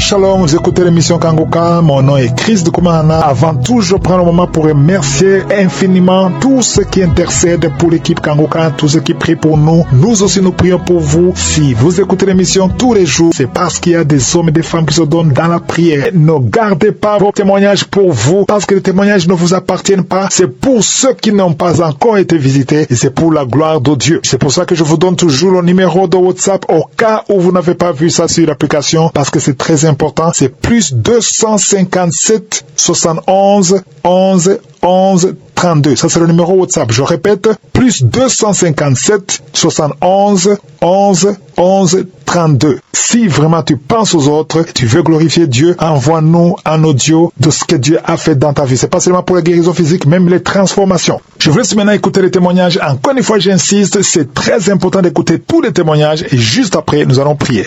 Shalom, vous écoutez l'émission Kanguka, mon nom est Chris de Koumana. Avant tout, je prends le moment pour remercier infiniment tous ceux qui intercèdent pour l'équipe Kanguka, tous ceux qui prient pour nous. Nous aussi, nous prions pour vous. Si vous écoutez l'émission tous les jours, c'est parce qu'il y a des hommes et des femmes qui se donnent dans la prière. Ne gardez pas vos témoignages pour vous, parce que les témoignages ne vous appartiennent pas. C'est pour ceux qui n'ont pas encore été visités et c'est pour la gloire de Dieu. C'est pour ça que je vous donne toujours le numéro de WhatsApp au cas où vous n'avez pas vu ça sur l'application, parce que c'est très important. C'est plus 257 71 11 11 32. Ça, c'est le numéro WhatsApp. Je répète, plus 257 71 11 11 32. Si vraiment tu penses aux autres, tu veux glorifier Dieu, envoie-nous un audio de ce que Dieu a fait dans ta vie. C'est pas seulement pour la guérison physique, même les transformations. Je vous laisse maintenant écouter les témoignages. Encore une fois, j'insiste, c'est très important d'écouter tous les témoignages et juste après, nous allons prier.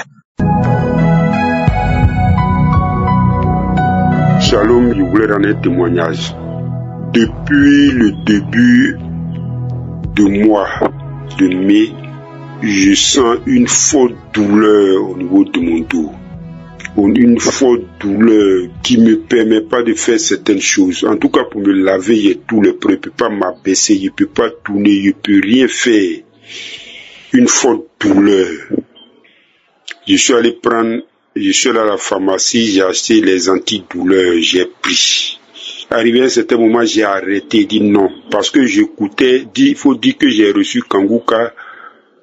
Shalom, je voulais rendre un témoignage. Depuis le début de mois de mai, je sens une forte douleur au niveau de mon dos. Une forte douleur qui ne me permet pas de faire certaines choses. En tout cas, pour me laver, il y a tout le prêt. Je ne peux pas m'abaisser, je ne peux pas tourner, je ne peux rien faire. Une forte douleur. Je suis allé à la pharmacie, j'ai acheté les antidouleurs, j'ai pris. Arrivé à un certain moment, j'ai arrêté, dit non, parce que j'écoutais, il faut dire que j'ai reçu Kanguka.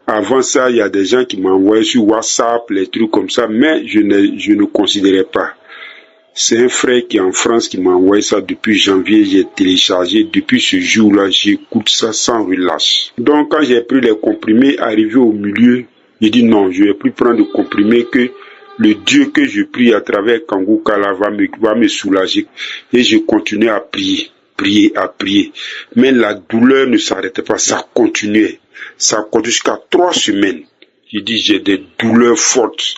Avant ça, il y a des gens qui m'envoyaient sur WhatsApp, les trucs comme ça, mais je ne considérais pas. C'est un frère qui est en France qui m'a envoyé ça depuis janvier, j'ai téléchargé. Depuis ce jour-là, j'écoute ça sans relâche. Donc, quand j'ai pris les comprimés, arrivé au milieu, j'ai dit non, je ne vais plus prendre de comprimés, que le Dieu que je prie à travers Kanguka là va me soulager. Et je continuais à prier. Mais la douleur ne s'arrêtait pas, ça continuait. Ça continue jusqu'à 3 semaines. J'ai dit, j'ai des douleurs fortes.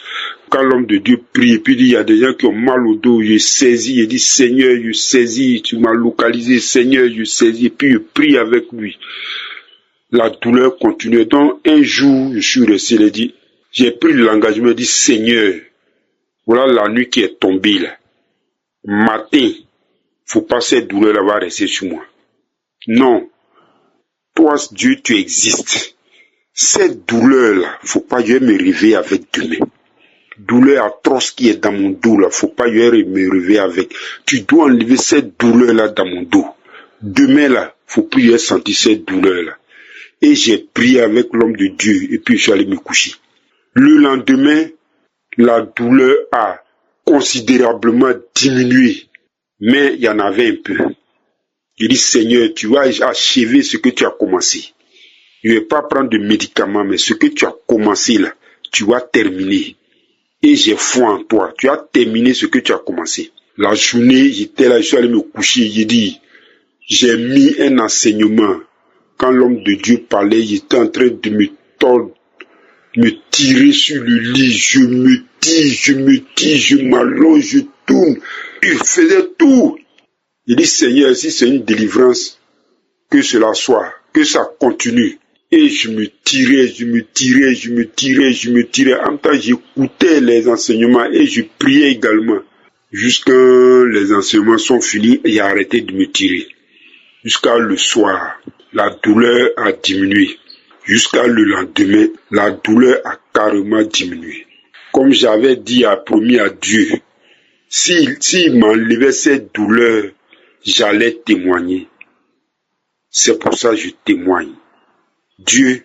Quand l'homme de Dieu prie, et puis il y a des gens qui ont mal au dos, je saisis, il dit, Seigneur, je saisis, tu m'as localisé, Seigneur, je saisis, et puis je prie avec lui. La douleur continuait. Donc, un jour, je suis resté, il dit, j'ai pris l'engagement, il dit, Seigneur, voilà la nuit qui est tombée là. Matin, faut pas cette douleur-là va rester sur moi. Non. Toi, Dieu, tu existes. Cette douleur-là, faut pas je vais me réveiller avec demain. Douleur atroce qui est dans mon dos là, faut pas je vais me réveiller avec. Tu dois enlever cette douleur-là dans mon dos. Demain là, faut plus je sentir cette douleur-là. Et j'ai prié avec l'homme de Dieu et puis je suis allé me coucher. Le lendemain, la douleur a considérablement diminué, mais il y en avait un peu. Il dit, Seigneur, tu vas achever ce que tu as commencé. Je ne vais pas prendre de médicaments, mais ce que tu as commencé là, tu vas terminer. Et j'ai foi en toi. Tu as terminé ce que tu as commencé. La journée, j'étais là, je suis allé me coucher. J'ai mis un enseignement. Quand l'homme de Dieu parlait, il était en train de me tordre, me tirer sur le lit. Je me tire, je m'allonge, je tourne. Il faisait tout. Il dit, Seigneur, si c'est une délivrance, que cela soit, que ça continue. Et je me tirais. En même temps, j'écoutais les enseignements et je priais également. Jusqu'à les enseignements sont finis, il a arrêté de me tirer. Jusqu'à le soir, la douleur a diminué. Jusqu'à le lendemain, la douleur a carrément diminué. Comme j'avais dit, promis à Dieu, s'il m'enlevait cette douleur, j'allais témoigner. C'est pour ça que je témoigne. Dieu,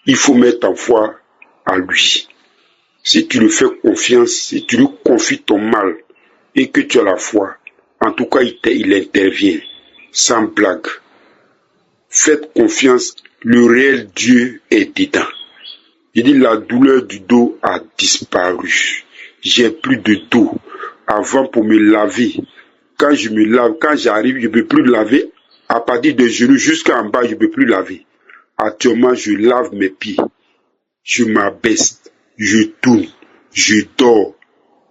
il faut mettre en foi à lui. Si tu lui fais confiance, si tu lui confies ton mal et que tu as la foi, en tout cas il intervient, sans blague. Faites confiance, le réel Dieu est dedans. Il dit la douleur du dos a disparu. J'ai plus de dos. Avant pour me laver, quand je me lave, quand j'arrive, je ne peux plus laver. À partir des genoux jusqu'en bas, je ne peux plus laver. Actuellement, je lave mes pieds. Je m'abaisse. Je tourne. Je dors.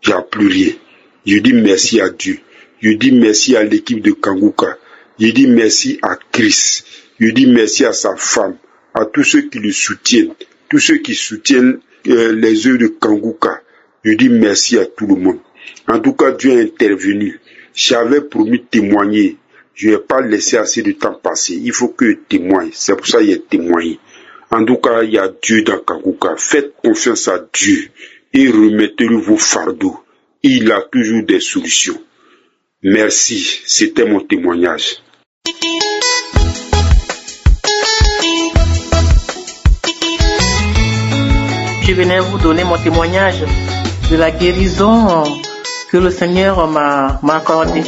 Il n'y a plus rien. Je dis merci à Dieu. Je dis merci à l'équipe de Kanguka. Je dis merci à Chris. Je dis merci à sa femme. À tous ceux qui le soutiennent. Tous ceux qui soutiennent les œuvres de Kanguka. Je dis merci à tout le monde. En tout cas, Dieu est intervenu. J'avais promis de témoigner. Je n'ai pas laissé assez de temps passer. Il faut que je témoigne. C'est pour ça qu'il y a témoigné. En tout cas, il y a Dieu dans Kangoka. Faites confiance à Dieu et remettez-lui vos fardeaux. Il a toujours des solutions. Merci. C'était mon témoignage. Je venais vous donner mon témoignage de la guérison que le Seigneur m'a accordée.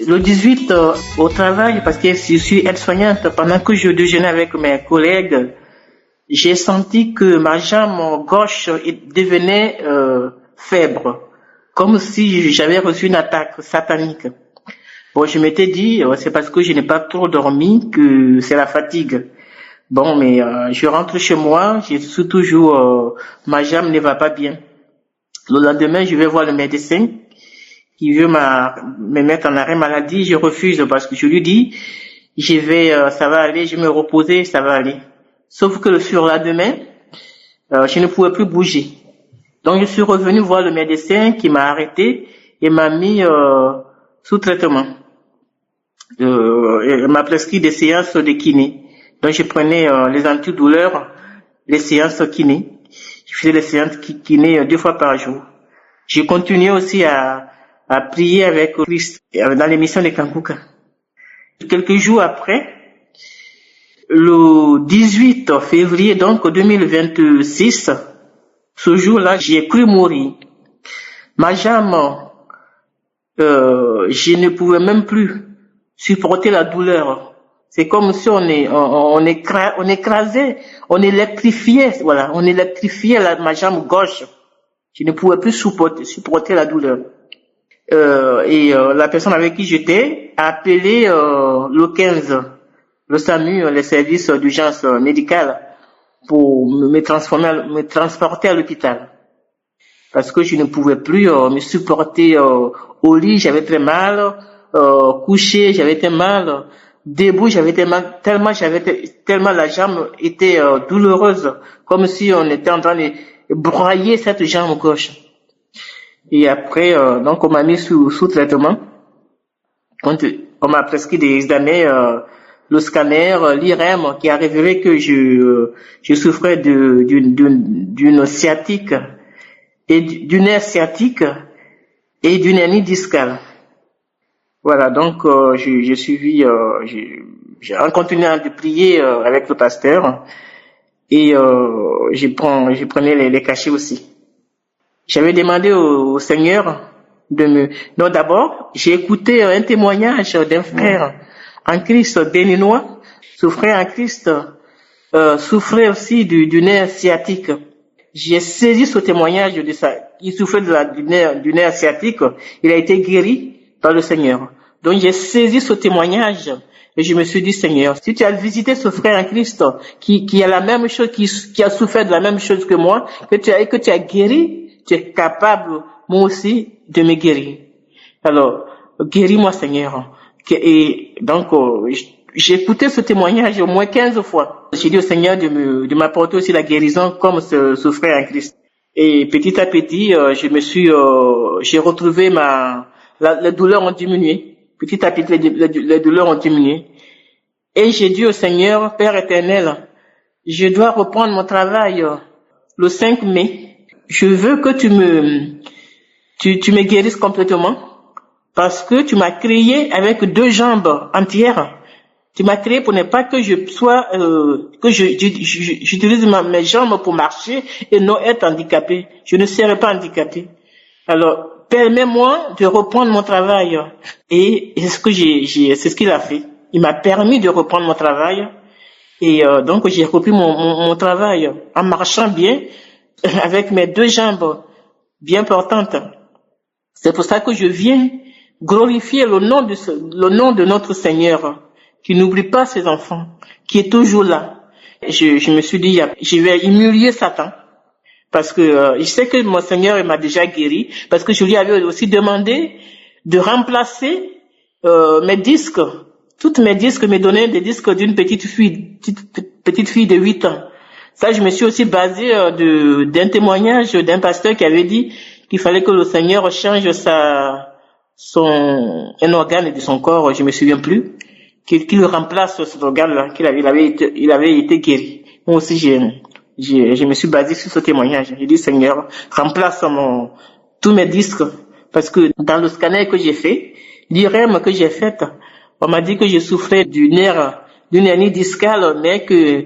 Le 18 au travail, parce que je suis aide-soignante, pendant que je déjeunais avec mes collègues, j'ai senti que ma jambe gauche devenait faible, comme si j'avais reçu une attaque satanique. Bon, je m'étais dit, c'est parce que je n'ai pas trop dormi que c'est la fatigue. Bon, mais je rentre chez moi, je suis toujours, ma jambe ne va pas bien. Le lendemain, je vais voir le médecin qui veut me mettre en arrêt maladie. Je refuse parce que je lui dis, ça va aller, je vais me reposer, ça va aller. Sauf que le surlendemain, je ne pouvais plus bouger. Donc, je suis revenu voir le médecin qui m'a arrêté et m'a mis sous traitement. Il m'a prescrit des séances de kiné. Donc, je prenais les antidouleurs, les séances kiné. Je faisais les séances kiné 2 fois par jour. J'ai continué aussi à prier avec Christ dans l'émission de Kangoka. Quelques jours après, le 18 février donc 2026, ce jour-là, j'ai cru mourir. Ma jambe, je ne pouvais même plus supporter la douleur. C'est comme si on écrasait, on électrifiait, voilà, on électrifiait ma jambe gauche. Je ne pouvais plus supporter la douleur. Et la personne avec qui j'étais a appelé le 15, le SAMU, les services d'urgence médicale, pour me transporter à l'hôpital. Parce que je ne pouvais plus me supporter au lit, j'avais très mal, couché, j'avais très mal, debout, j'avais tellement la jambe était douloureuse, comme si on était en train de broyer cette jambe gauche. Et après, donc on m'a mis sous traitement. On m'a prescrit des examens, le scanner, l'IRM, qui a révélé que je souffrais d'une sciatique et d'une hernie sciatique et d'une hernie discale. Voilà, donc j'ai suivi, j'ai continué de prier avec le pasteur et je prenais les cachets aussi. J'avais demandé au Seigneur non, d'abord, j'ai écouté un témoignage d'un frère en Christ béninois, souffrait en Christ, souffrait aussi d'une hernie sciatique. J'ai saisi ce témoignage de ça. Il souffrait d'une hernie sciatique. Il a été guéri par le Seigneur. Donc j'ai saisi ce témoignage et je me suis dit, Seigneur, si tu as visité ce frère en Christ qui a la même chose, qui a souffert de la même chose que moi, que tu as guéri, tu es capable, moi aussi, de me guérir. Alors, guéris-moi, Seigneur. Et donc, j'ai écouté ce témoignage au moins 15 fois. J'ai dit au Seigneur de m'apporter aussi la guérison comme ce frère en Christ. Et petit à petit, j'ai retrouvé les douleurs ont diminué. Petit à petit, les douleurs ont diminué. Et j'ai dit au Seigneur, Père éternel, je dois reprendre mon travail le 5 mai. Je veux que tu me guérisses complètement parce que tu m'as créé avec 2 jambes entières. Tu m'as créé pour ne pas que je sois, que j'utilise mes jambes pour marcher et non être handicapé. Je ne serai pas handicapé. Alors, permets-moi de reprendre mon travail. Et c'est ce qu'il a fait. Il m'a permis de reprendre mon travail. Et donc, j'ai repris mon travail en marchant bien, avec mes 2 jambes bien portantes. C'est pour ça que je viens glorifier le nom de notre Seigneur, qui n'oublie pas ses enfants, qui est toujours là. Je me suis dit, je vais humilier Satan, parce que je sais que mon Seigneur il m'a déjà guéri, parce que je lui avais aussi demandé de remplacer mes disques. Toutes mes disques me donnaient des disques d'une petite fille de 8 ans. Ça, je me suis aussi basé d'un témoignage d'un pasteur qui avait dit qu'il fallait que le Seigneur change un organe de son corps, je me souviens plus, qu'il remplace cet organe-là, il avait été guéri. Moi aussi, je me suis basé sur ce témoignage. J'ai dit, Seigneur, remplace tous mes disques, parce que dans le scanner que j'ai fait, l'IRM que j'ai fait, on m'a dit que je souffrais d'une hernie discale, mais que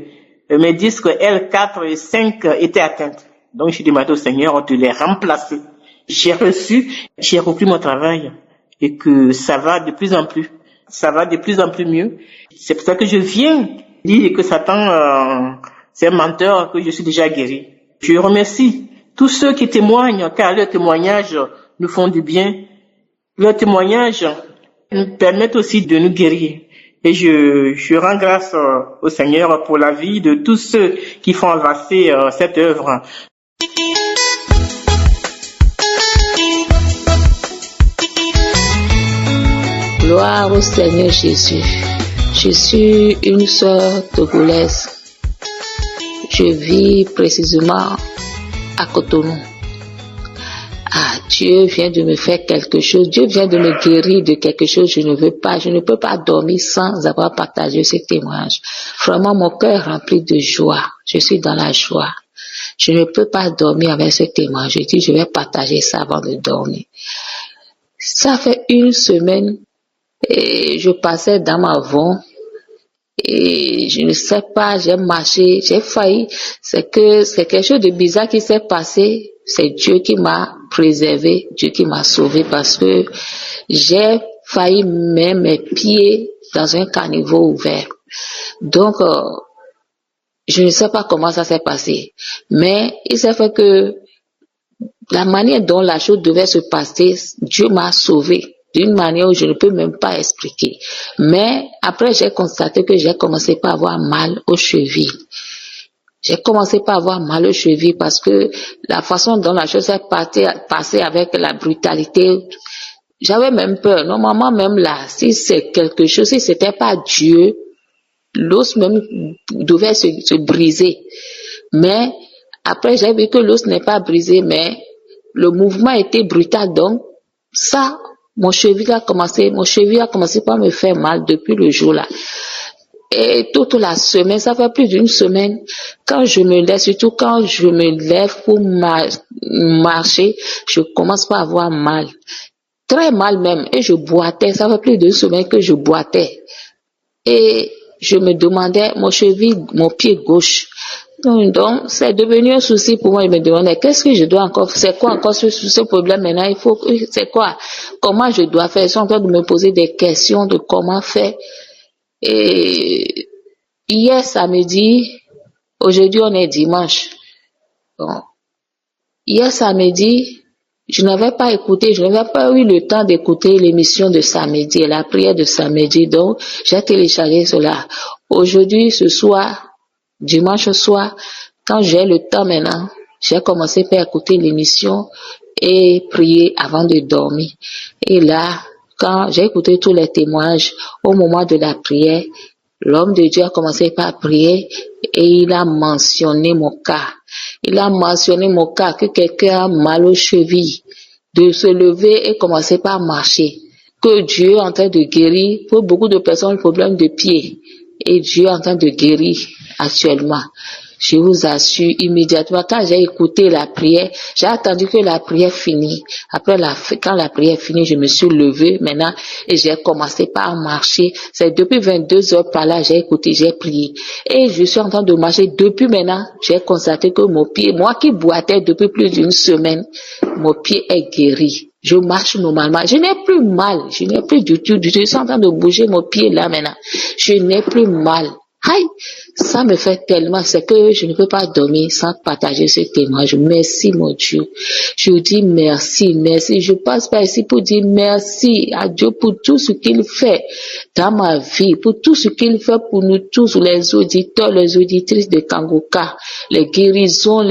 mes disques L4 et 5 étaient atteints. Donc, j'ai demandé au Seigneur de les remplacer. J'ai repris mon travail et que ça va de plus en plus. Ça va de plus en plus mieux. C'est pour ça que je viens dire que Satan, c'est un menteur, que je suis déjà guéri. Je remercie tous ceux qui témoignent, car leurs témoignages nous font du bien. Leurs témoignages nous permettent aussi de nous guérir. Et je rends grâce au Seigneur pour la vie de tous ceux qui font avancer cette œuvre. Gloire au Seigneur Jésus. Je suis une sœur togolaise. Je vis précisément à Cotonou. Dieu vient de me faire quelque chose. Dieu vient de me guérir de quelque chose. Je ne peux pas dormir sans avoir partagé ce témoignage. Vraiment, mon cœur est rempli de joie. Je suis dans la joie. Je ne peux pas dormir avec ce témoignage. Je dis, je vais partager ça avant de dormir. Ça fait une semaine et je passais dans ma vente et je ne sais pas, j'ai marché, j'ai failli. C'est quelque chose de bizarre qui s'est passé. C'est Dieu qui m'a préservé, Dieu qui m'a sauvé parce que j'ai failli mettre mes pieds dans un caniveau ouvert. Donc, je ne sais pas comment ça s'est passé, mais il s'est fait que la manière dont la chose devait se passer, Dieu m'a sauvé d'une manière où je ne peux même pas expliquer. Mais après, j'ai constaté que j'ai commencé par avoir mal aux chevilles. J'ai commencé par avoir mal aux chevilles parce que la façon dont la chose s'est passée avec la brutalité, j'avais même peur. Normalement, même là, si c'est quelque chose, si c'était pas Dieu, l'os même devait se briser. Mais après, j'ai vu que l'os n'est pas brisé, mais le mouvement était brutal. Donc, ça, mon cheville a commencé par me faire mal depuis le jour-là. Et toute la semaine, ça fait plus d'une semaine, quand je me lève, surtout quand je me lève pour marcher, je commence par avoir mal. Très mal même. Et je boitais, ça fait plus d'une semaine que je boitais. Et je me demandais, mon pied gauche. Donc, c'est devenu un souci pour moi. Je me demandais, qu'est-ce que je dois encore, c'est quoi encore ce problème maintenant? C'est quoi? Comment je dois faire? Je suis en train de me poser des questions de comment faire. Et hier samedi, aujourd'hui on est dimanche. Bon. Hier samedi, je n'avais pas eu le temps d'écouter l'émission de samedi, la prière de samedi, donc j'ai téléchargé cela. Aujourd'hui, ce soir, dimanche soir, quand j'ai le temps maintenant, j'ai commencé par écouter l'émission et prier avant de dormir. Et là, quand j'ai écouté tous les témoignages, au moment de la prière, l'homme de Dieu a commencé par prier et il a mentionné mon cas. Il a mentionné mon cas, que quelqu'un a mal aux chevilles, de se lever et commencer par marcher. Que Dieu est en train de guérir, pour beaucoup de personnes, le problème de pied. Et Dieu est en train de guérir actuellement. Je vous assure, immédiatement, quand j'ai écouté la prière, j'ai attendu que la prière finisse. Après, quand la prière finit, je me suis levée maintenant et j'ai commencé par marcher. C'est depuis 22 heures par là, j'ai écouté, j'ai prié. Et je suis en train de marcher. Depuis maintenant, j'ai constaté que mon pied, moi qui boitais depuis plus d'une semaine, mon pied est guéri. Je marche normalement. Je n'ai plus mal. Je n'ai plus du tout. Je suis en train de bouger mon pied là maintenant. Je n'ai plus mal. Aïe, ça me fait tellement, c'est que je ne peux pas dormir sans partager ce témoignage. Merci mon Dieu. Je vous dis merci. Je passe par ici pour dire merci à Dieu pour tout ce qu'il fait dans ma vie, pour tout ce qu'il fait pour nous tous, les auditeurs, les auditrices de Kangoka, les guérisons,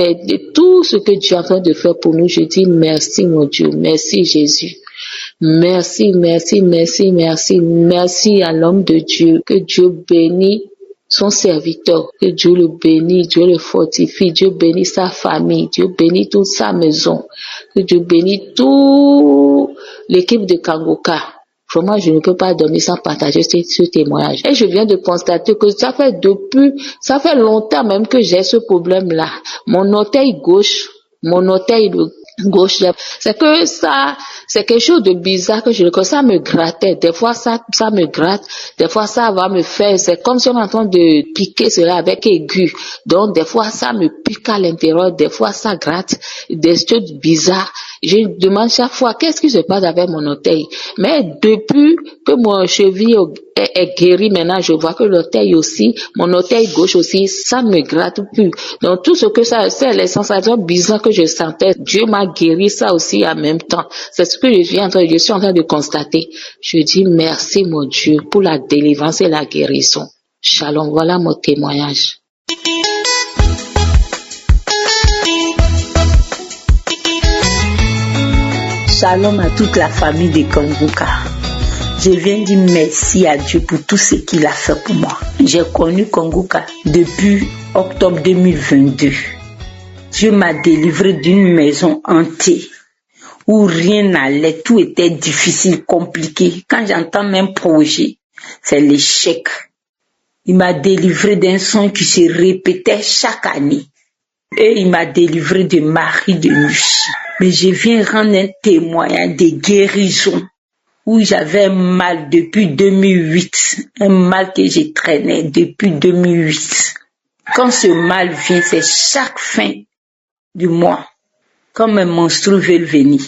tout ce que Dieu est en train de faire pour nous. Je dis merci mon Dieu. Merci Jésus. Merci à l'homme de Dieu. Que Dieu bénisse son serviteur. Que Dieu le bénisse, Dieu le fortifie, Dieu bénisse sa famille, Dieu bénisse toute sa maison, que Dieu bénisse toute l'équipe de Kangoka. Vraiment, je ne peux pas dormir sans partager ce témoignage. Et je viens de constater que ça fait longtemps même que j'ai ce problème-là. Mon orteil gauche, c'est que ça, c'est quelque chose de bizarre que ça me grattait. Des fois, ça me gratte. Des fois, ça va me faire, c'est comme si on est en train de piquer cela avec aigu. Donc, des fois, ça me pique à l'intérieur. Des fois, ça gratte. Des choses bizarres. Je demande chaque fois, qu'est-ce qui se passe avec mon orteil? Mais depuis que mon cheville est guéri maintenant, je vois que l'orteil aussi, mon orteil gauche aussi, ça ne me gratte plus. Donc, tout ce que ça, c'est les sensations bizarres que je sentais. Dieu m'a guéri ça aussi en même temps. C'est ce que je suis en train de constater. Je dis merci, mon Dieu, pour la délivrance et la guérison. Shalom, voilà mon témoignage. Shalom à toute la famille de Kangoka. Je viens dire merci à Dieu pour tout ce qu'il a fait pour moi. J'ai connu Kangoka depuis octobre 2022. Dieu m'a délivré d'une maison hantée où rien n'allait, tout était difficile, compliqué. Quand j'entends même projet, c'est l'échec. Il m'a délivré d'un son qui se répétait chaque année. Et il m'a délivré de mari de nuit. Mais je viens rendre un témoignage de guérison où j'avais un mal depuis 2008. Un mal que j'ai traîné depuis 2008. Quand ce mal vient, c'est chaque fin du mois. Comme un monstre veut venir.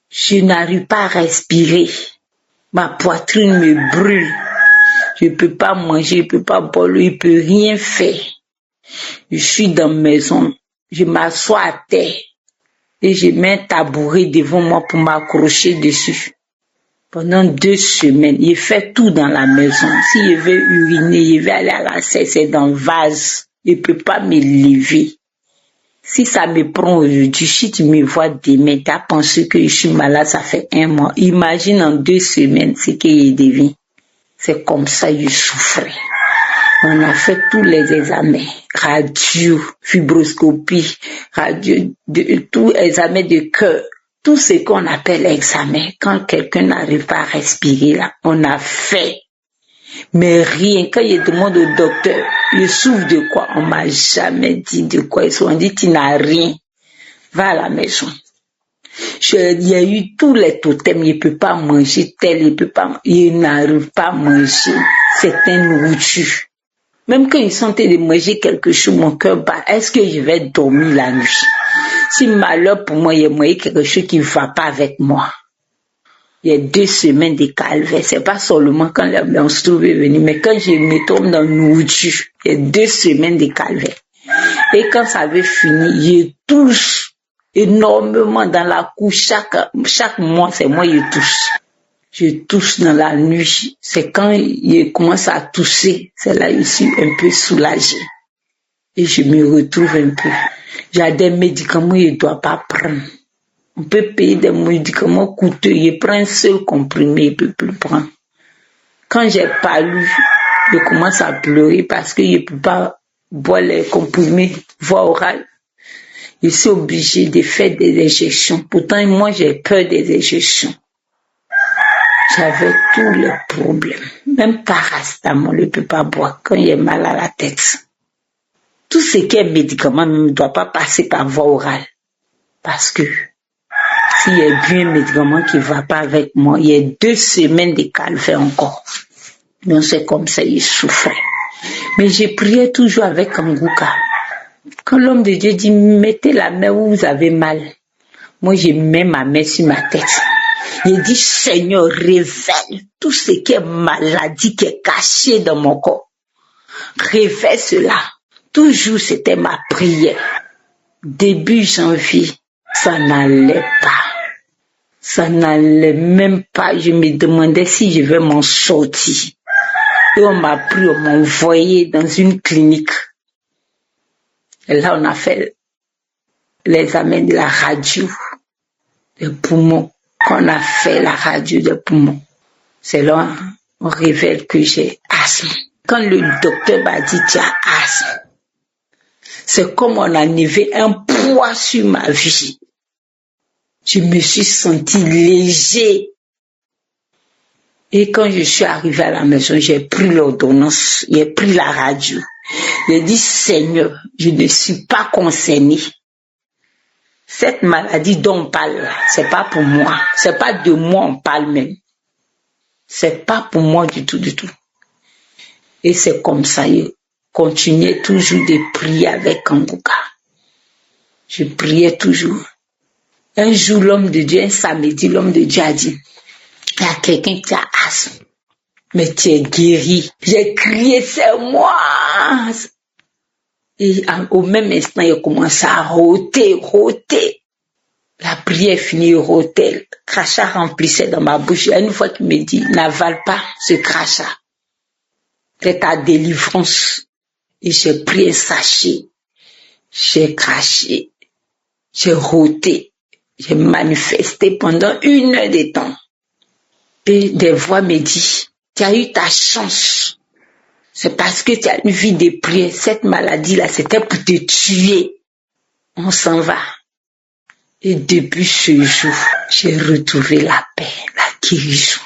Je n'arrive pas à respirer. Ma poitrine me brûle. Je ne peux pas manger, je ne peux pas boire, je ne peux rien faire. Je suis dans ma maison. Je m'assois à terre. Et je mets un tabouret devant moi pour m'accrocher dessus. Pendant 2 semaines, je fais tout dans la maison. Si je veux uriner, je vais aller à la selle, c'est dans le vase. Je ne peux pas me lever. Si ça me prend aujourd'hui, si tu me vois demain, tu as pensé que je suis malade, ça fait 1 mois. Imagine en 2 semaines ce que je deviens. C'est comme ça que je souffrais. On a fait tous les examens, radio, fibroscopie, tous les examens de cœur, tout ce qu'on appelle examen. Quand quelqu'un n'arrive pas à respirer, là, on a fait. Mais rien, quand je demande au docteur, je souffre de quoi? On m'a jamais dit de quoi. Ils ont dit, tu n'as rien. Va à la maison. Il y a eu tous les totems, il ne peut pas manger tel, il n'arrive pas à manger certaines nourritures. Même quand ils sont en train de manger quelque chose, mon cœur bat. Est-ce que je vais dormir la nuit? Si malheur pour moi, il y a moyen quelque chose qui ne va pas avec moi. Il y a 2 semaines de calvaire. C'est pas seulement quand on se trouve venir, mais quand je me tombe dans la nourriture, il y a 2 semaines de calvaire. Et quand ça avait fini, je touche énormément dans la couche. Chaque mois, c'est moi je touche. Je tousse dans la nuit. C'est quand je commence à tousser, c'est là que je suis un peu soulagée. Et je me retrouve un peu. J'ai des médicaments que je ne dois pas prendre. On peut payer des médicaments coûteux. Je prends un seul comprimé, je ne peux plus prendre. Quand j'ai pas lu, je commence à pleurer parce que je ne peux pas boire les comprimés, voie orale. Je suis obligée de faire des injections. Pourtant, moi, j'ai peur des injections. J'avais tous les problèmes. Même paracétamol, je ne peux pas boire quand j'ai mal à la tête. Tout ce qui est médicament ne doit pas passer par voie orale. Parce que s'il y a bien un médicament qui ne va pas avec moi, il y a 2 semaines de calvaire encore. Donc c'est comme ça, il souffrait. Mais j'ai prié toujours avec Kangoka. Quand l'homme de Dieu dit, mettez la main où vous avez mal. Moi, je mets ma main sur ma tête. Il dit, Seigneur, révèle tout ce qui est maladie qui est caché dans mon corps. Révèle cela. Toujours, c'était ma prière. Début janvier, ça n'allait pas. Ça n'allait même pas. Je me demandais si je vais m'en sortir. Et on m'a pris, on m'a envoyé dans une clinique. Et là, on a fait l'examen de la radio des poumons. Quand on a fait la radio des poumons, c'est là on révèle que j'ai asthme. Quand le docteur m'a dit tu as asthme, c'est comme on a enlevé un poids sur ma vie. Je me suis sentie léger. Et quand je suis arrivée à la maison, j'ai pris l'ordonnance, j'ai pris la radio. J'ai dit, Seigneur, je ne suis pas concernée. Cette maladie dont on parle, c'est pas pour moi. C'est pas de moi on parle même. C'est pas pour moi du tout, du tout. Et c'est comme ça, je continuais toujours de prier avec Kanguka. Je priais toujours. Un jour, l'homme de Dieu, un samedi, l'homme de Dieu a dit, il y a quelqu'un qui a asthme, mais tu es guéri. J'ai crié, c'est moi. Et au même instant, il a commencé à rôter. La prière finie, il rôtait. Le crachat remplissait dans ma bouche. Et une fois qu'il me dit, n'avale pas ce crachat. C'est ta délivrance. Et j'ai pris un sachet. J'ai craché. J'ai rôté. J'ai manifesté pendant 1 heure de temps. Et des voix me disent, tu as eu ta chance. C'est parce que tu as une vie de prière. Cette maladie-là, c'était pour te tuer. On s'en va. Et depuis ce jour, j'ai retrouvé la paix, la guérison.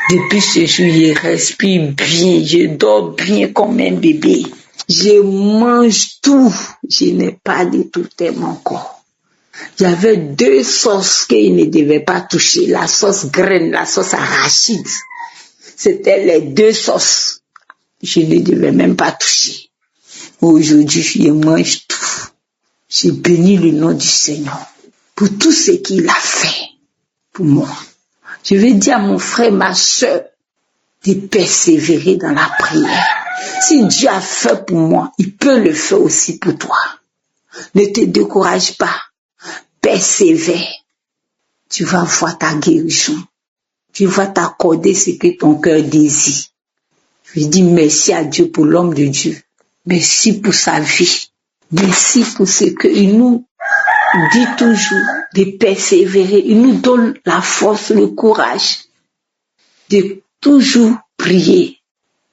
Depuis ce jour, je respire bien, je dors bien comme un bébé. Je mange tout. Je n'ai pas détourné mon corps. Il y avait 2 sauces qu'il ne devait pas toucher. La sauce graine, la sauce arachide. C'était les 2 sauces. Je ne devais même pas toucher. Aujourd'hui, je mange tout. J'ai béni le nom du Seigneur pour tout ce qu'il a fait pour moi. Je vais dire à mon frère, ma soeur, de persévérer dans la prière. Si Dieu a fait pour moi, il peut le faire aussi pour toi. Ne te décourage pas. Persévère. Tu vas voir ta guérison. Tu vas t'accorder ce que ton cœur désire. Je dis merci à Dieu pour l'homme de Dieu. Merci pour sa vie. Merci pour ce qu'il nous dit toujours de persévérer. Il nous donne la force, le courage de toujours prier,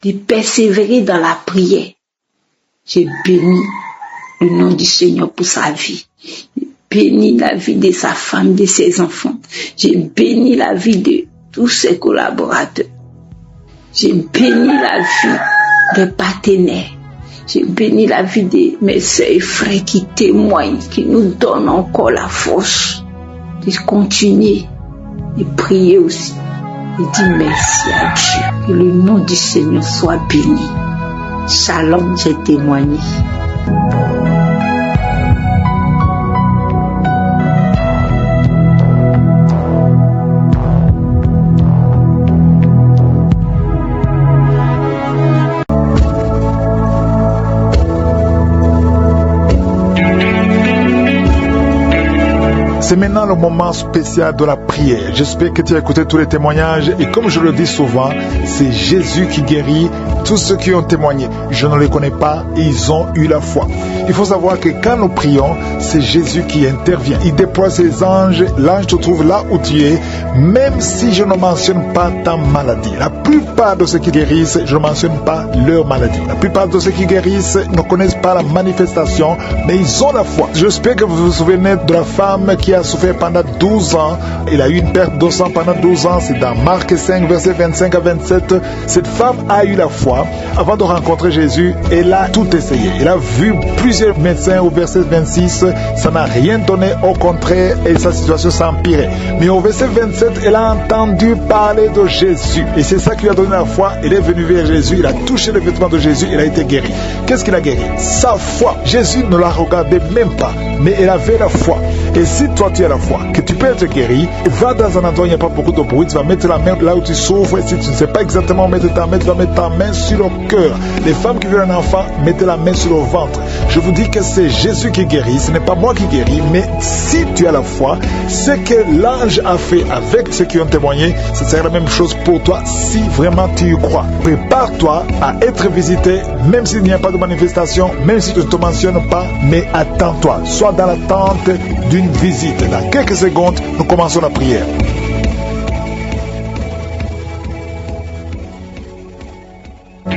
de persévérer dans la prière. J'ai béni le nom du Seigneur pour sa vie. J'ai béni la vie de sa femme, de ses enfants. J'ai béni la vie de tous ses collaborateurs. J'ai béni la vie des partenaires. J'ai béni la vie de mes sœurs et frères qui témoignent, qui nous donnent encore la force de continuer et prier aussi. Et dire merci à Dieu. Que le nom du Seigneur soit béni. Shalom, j'ai témoigné. C'est maintenant le moment spécial de la prière. J'espère que tu as écouté tous les témoignages et comme je le dis souvent, c'est Jésus qui guérit. Tous ceux qui ont témoigné, je ne les connais pas et ils ont eu la foi. Il faut savoir que quand nous prions, c'est Jésus qui intervient. Il déploie ses anges, l'ange te trouve là où tu es, même si je ne mentionne pas ta maladie. La plupart de ceux qui guérissent, je ne mentionne pas leur maladie. La plupart de ceux qui guérissent ne connaissent pas la manifestation, mais ils ont la foi. J'espère que vous vous souvenez de la femme qui a souffert pendant 12 ans. Elle a eu une perte de sang pendant 12 ans. C'est dans Marc 5, versets 25 à 27. Cette femme a eu la foi. Avant de rencontrer Jésus, elle a tout essayé. Elle a vu plusieurs médecins au verset 26. Ça n'a rien donné. Au contraire, et sa situation s'empirait. Mais au verset 27, elle a entendu parler de Jésus. Et c'est ça qui lui a donné la foi. Elle est venue vers Jésus. Il a touché le vêtement de Jésus. Elle a été guérie. Qu'est-ce qu'il a guéri? Sa foi. Jésus ne la regardait même pas. Mais elle avait la foi. Et si toi tu as la foi, que tu peux être guéri, va dans un endroit où il n'y a pas beaucoup de bruit, tu vas mettre la main là où tu souffres, et si tu ne sais pas exactement où mettre ta main, tu vas mettre ta main sur le cœur. Les femmes qui veulent un enfant, mettez la main sur le ventre. Je vous dis que c'est Jésus qui guérit, ce n'est pas moi qui guéris, mais si tu as la foi, ce que l'ange a fait avec ceux qui ont témoigné, ce sera la même chose pour toi si vraiment tu y crois. Prépare-toi à être visité, même s'il n'y a pas de manifestation, même si je ne te mentionne pas, mais attends-toi, sois dans l'attente d'une visite. Dans quelques secondes, nous commençons la prière.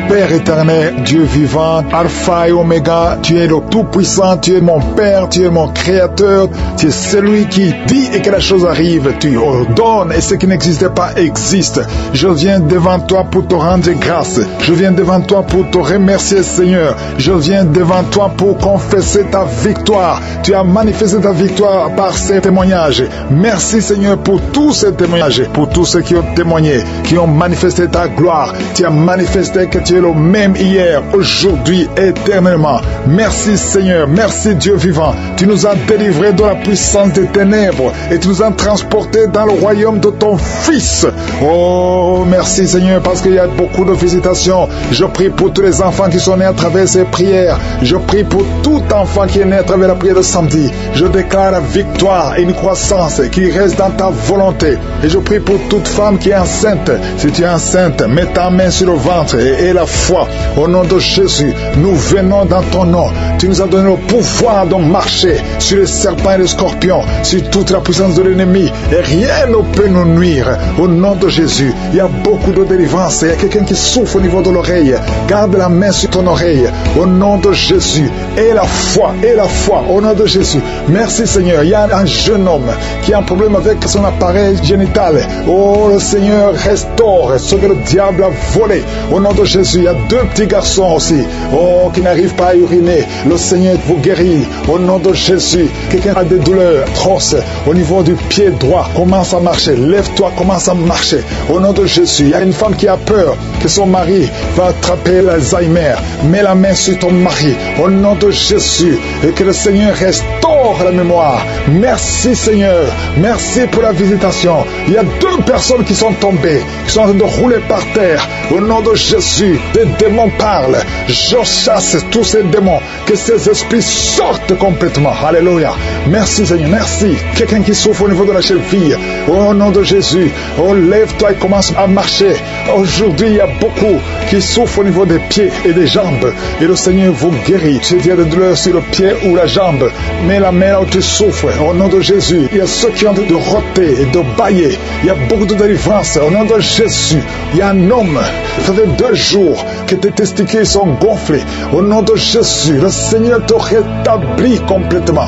Père éternel, Dieu vivant, Alpha et Oméga, tu es le Tout-Puissant, tu es mon Père, tu es mon Créateur, tu es celui qui dit et que la chose arrive, tu ordonnes et ce qui n'existait pas existe. Je viens devant toi pour te rendre grâce, je viens devant toi pour te remercier Seigneur, je viens devant toi pour confesser ta victoire. Tu as manifesté ta victoire par ces témoignages. Merci Seigneur pour tous ces témoignages, pour tous ceux qui ont témoigné, qui ont manifesté ta gloire. Tu as manifesté que tu es le même hier, aujourd'hui, éternellement. Merci Seigneur, merci Dieu vivant. Tu nous as délivrés de la puissance des ténèbres et tu nous as transportés dans le royaume de ton Fils. Oh, merci Seigneur, parce qu'il y a beaucoup de visitations. Je prie pour tous les enfants qui sont nés à travers ces prières. Je prie pour tout enfant qui est né à travers la prière de samedi. Je déclare la victoire et une croissance qui reste dans ta volonté. Et je prie pour toute femme qui est enceinte. Si tu es enceinte, mets ta main sur le ventre et la foi. Au nom de Jésus, nous venons dans ton nom. Tu nous as donné le pouvoir de marcher sur les serpents et les scorpions, sur toute la puissance de l'ennemi. Et rien ne peut nous nuire. Au nom de Jésus, il y a beaucoup de délivrance. Il y a quelqu'un qui souffre au niveau de l'oreille. Garde la main sur ton oreille. Au nom de Jésus. Et la foi. Au nom de Jésus. Merci Seigneur. Il y a un jeune homme qui a un problème avec son appareil génital. Oh, le Seigneur restaure ce que le diable a volé. Au nom de Jésus, il y a 2 petits garçons aussi. Oh, qui n'arrivent pas à uriner. Le Seigneur vous guérit. Au nom de Jésus. Quelqu'un a des douleurs atroces au niveau du pied droit. Commence à marcher. Lève-toi, commence à marcher. Au nom de Jésus. Il y a une femme qui a peur que son mari va attraper l'Alzheimer. Mets la main sur ton mari. Au nom de Jésus. Et que le Seigneur restaure la mémoire. Merci Seigneur. Merci pour la visitation. Il y a 2 personnes qui sont tombées, qui sont en train de rouler par terre. Au nom de Jésus, des démons parlent. Je chasse tous ces démons. Que ces esprits sortent complètement. Alléluia. Merci Seigneur. Merci. Quelqu'un qui souffre au niveau de la cheville. Au nom de Jésus. Oh, lève-toi et commence à marcher. Aujourd'hui, il y a beaucoup qui souffrent au niveau des pieds et des jambes. Et le Seigneur vous guérit. Si tu as des douleurs sur le pied ou la jambe, mets la main là où tu souffres. Au nom de Jésus. Il y a ceux qui ont de roter et de bailler. Il y a beaucoup de délivrance. Au nom de Jésus. Il y a un homme. Ça fait 2 jours que tes testicules sont gonflés. Au nom de Jésus. Le Seigneur te rétablit complètement.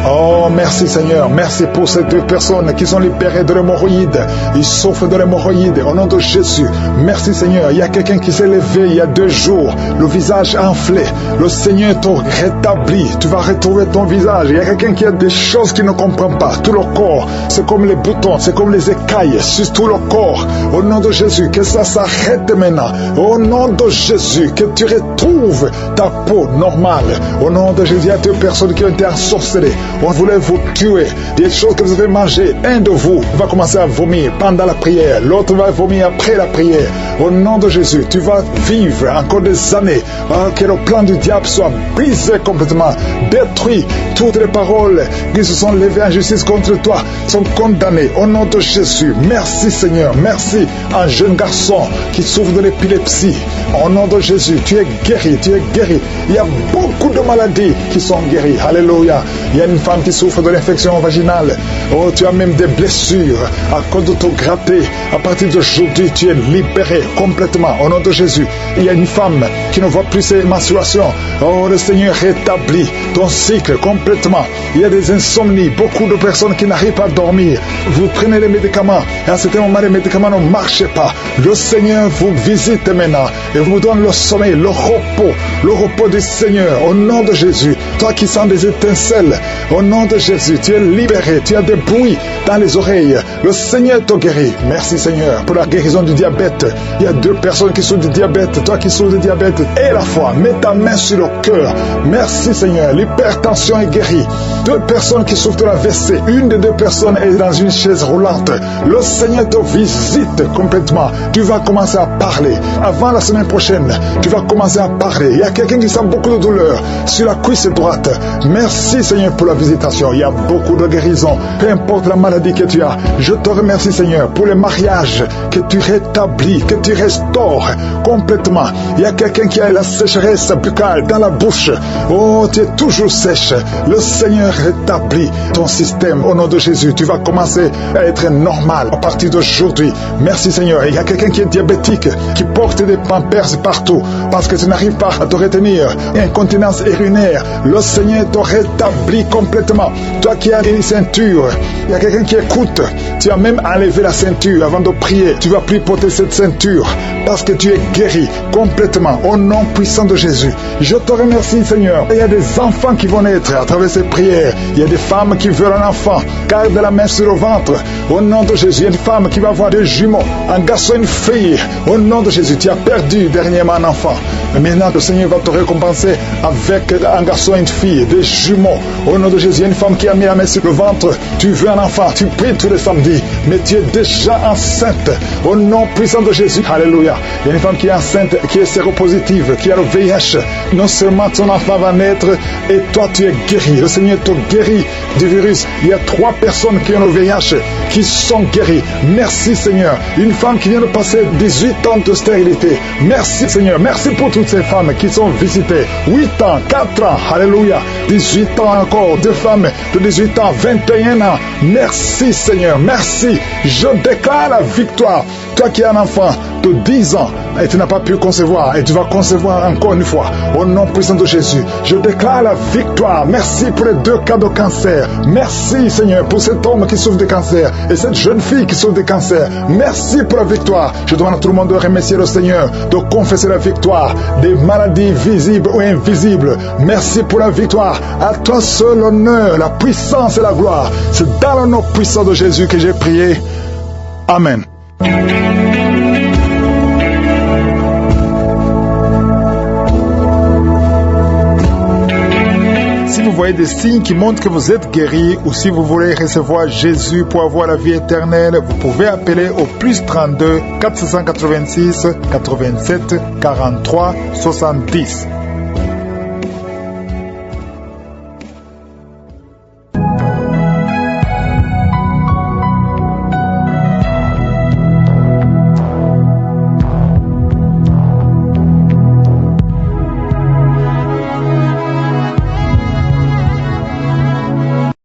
Oh, merci Seigneur. Merci pour ces 2 personnes qui sont libérées de l'hémorroïde. Ils souffrent de l'hémorroïde. Au nom de Jésus. Merci Seigneur. Il y a quelqu'un qui s'est levé il y a 2 jours. Le visage enflé. Le Seigneur te rétablit. Tu vas retrouver ton visage. Il y a quelqu'un qui a des choses qu'il ne comprend pas. Tout le corps, c'est comme les boutons, c'est comme les écailles sur tout le corps. Au nom de Jésus, que ça s'arrête maintenant. Au nom de Jésus, que tu retrouves ta peau normale. Au nom de Jésus, il y a 2 personnes qui ont été ensorcelées. On voulait vous tuer. Des choses que vous avez mangées. Un de vous va commencer à vomir pendant la prière. L'autre va vomir après la prière. Au nom de Jésus, tu vas vivre encore des années. Que le plan du diable soit brisé complètement. Détruit. Toutes les paroles qui se sont levées en justice contre toi sont condamnées. Au nom de Jésus. Merci Seigneur. Merci. Un jeune garçon qui souffre de l'épilepsie. Au nom de Jésus, tu es guéri. Tu es guéri. Il y a beaucoup de maladies qui sont guéries. Alléluia. Il y a une femme qui souffre de l'infection vaginale. Oh, tu as même des blessures à cause de te gratter. À partir d'aujourd'hui, tu es libéré complètement. Au nom de Jésus. Il y a une femme qui ne voit plus ses menstruations. Oh, le Seigneur rétablit ton cycle complètement. Il y a des insomnies. Beaucoup de personnes qui n'arrivent pas à dormir. Vous prenez les médicaments. Et à certains moments, les médicaments ne marchent pas. Le Seigneur vous visite maintenant et vous donne le sommeil, le repos du Seigneur. Au nom de Jésus. Toi qui sens des étincelles. Au nom de Jésus, tu es libéré. Tu as des bruits dans les oreilles. Le Seigneur te guérit. Merci Seigneur pour la guérison du diabète. Il y a 2 personnes qui souffrent du diabète. Toi qui souffres du diabète et la foi. Mets ta main sur le cœur. Merci Seigneur. L'hypertension est guérie. 2 personnes qui souffrent de la WC. Une des 2 personnes est dans une chaise roulante. Le Seigneur te visite complètement. Tu vas commencer à parler. Avant la semaine prochaine, tu vas commencer à parler. Il y a quelqu'un qui sent beaucoup de douleur sur la cuisse droite. droite. Merci Seigneur pour la visitation. Il y a beaucoup de guérisons. Peu importe la maladie que tu as. Je te remercie Seigneur pour les mariages que tu rétablis, que tu restaures complètement. Il y a quelqu'un qui a la sécheresse buccale dans la bouche. Oh, tu es toujours sèche. Le Seigneur rétablit ton système au nom de Jésus. Tu vas commencer à être normal à partir d'aujourd'hui. Merci Seigneur. Il y a quelqu'un qui est diabétique, qui porte des pampers partout parce que tu n'arrives pas à te retenir. Incontinence urinaire. Le Seigneur te rétablit complètement. Toi qui as une ceinture, il y a quelqu'un qui écoute. Tu as même enlevé la ceinture avant de prier. Tu ne vas plus porter cette ceinture parce que tu es guéri complètement au nom puissant de Jésus. Je te remercie Seigneur. Il y a des enfants qui vont naître à travers ces prières. Il y a des femmes qui veulent un enfant. Garde la main sur le ventre. Au nom de Jésus. Il y a une femme qui va avoir des jumeaux. Un garçon, une fille. Au nom de Jésus. Tu as perdu dernièrement un enfant. Mais maintenant le Seigneur va te récompenser avec un garçon et une fille. Des jumeaux. Au nom de Jésus. Il y a une femme qui a mis la main sur le ventre. Tu veux un enfant. Tu pries tous les samedis. Mais tu es déjà enceinte. Au nom puissant de Jésus. Alléluia. Il y a une femme qui est enceinte, qui est séropositive, qui a le VIH. Non seulement ton enfant va naître et toi tu es guéri. Le Seigneur te guérit du virus. Il y a 3 personnes qui ont le VIH qui sont guéries. Merci Seigneur. Une femme qui vient de passer 18 ans de stérilité. Merci Seigneur. Merci pour toutes ces femmes qui sont visitées. 8 ans, 4 ans. Alléluia. 18 ans encore. 2 femmes de 18 ans, 21 ans. Merci Seigneur. Merci. Je déclare la victoire. Toi qui as un enfant de 10 ans et tu n'as pas pu concevoir et tu vas concevoir encore une fois au nom puissant de Jésus, je déclare la victoire. Merci pour les 2 cas de cancer. Merci Seigneur pour cet homme qui souffre de cancer et cette jeune fille qui souffre de cancer. Merci pour la victoire. Je demande à tout le monde de remercier le Seigneur, de confesser la victoire des maladies visibles ou invisibles. Merci pour la victoire. À toi seul l'honneur, la puissance et la gloire. C'est dans le nom puissant de Jésus que j'ai prié. Amen. Si vous voyez des signes qui montrent que vous êtes guéri ou si vous voulez recevoir Jésus pour avoir la vie éternelle, vous pouvez appeler au plus 32 486 87 43 70.